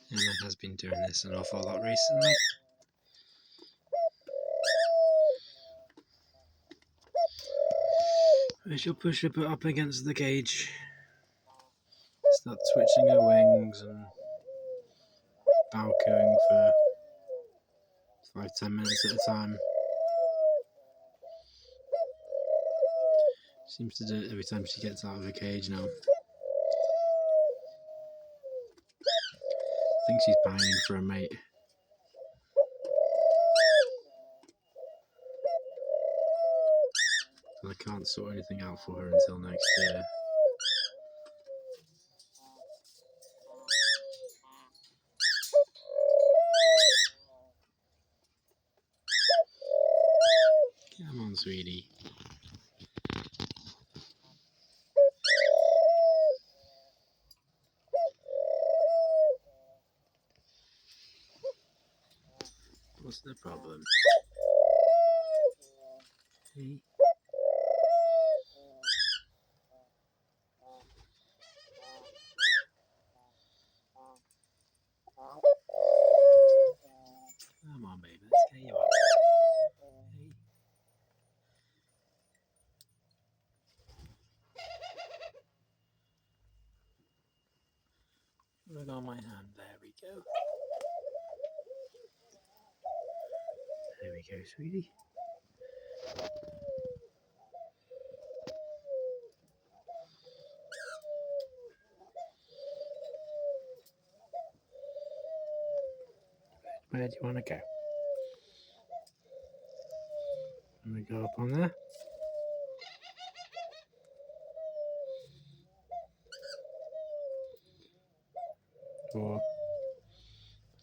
Emma has been doing this an awful lot recently. I shall push her up against the cage, start twitching her wings and bowcooing for 5-10 minutes at a time. Seems to do it every time she gets out of the cage now. I think she's pining for a mate. And I can't sort anything out for her until next year. Come on, sweetie. What's the problem? Hey. Come on, baby. Let's get you up. Hey. Look on my hand. There we go. There we go, sweetie. Where do you want to go? Let me go up on there. Or, I'll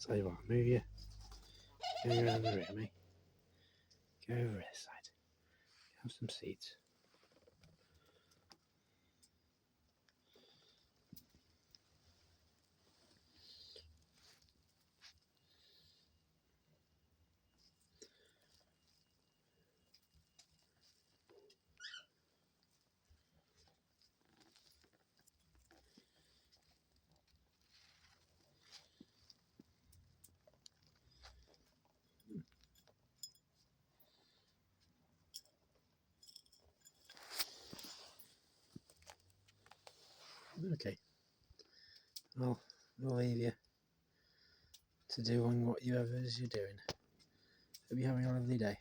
tell you what, move you. Go around the room, eh? Go over this side. Have some seats. Okay. I'll leave you to do on whatever it is you're doing. Hope you're having a lovely day.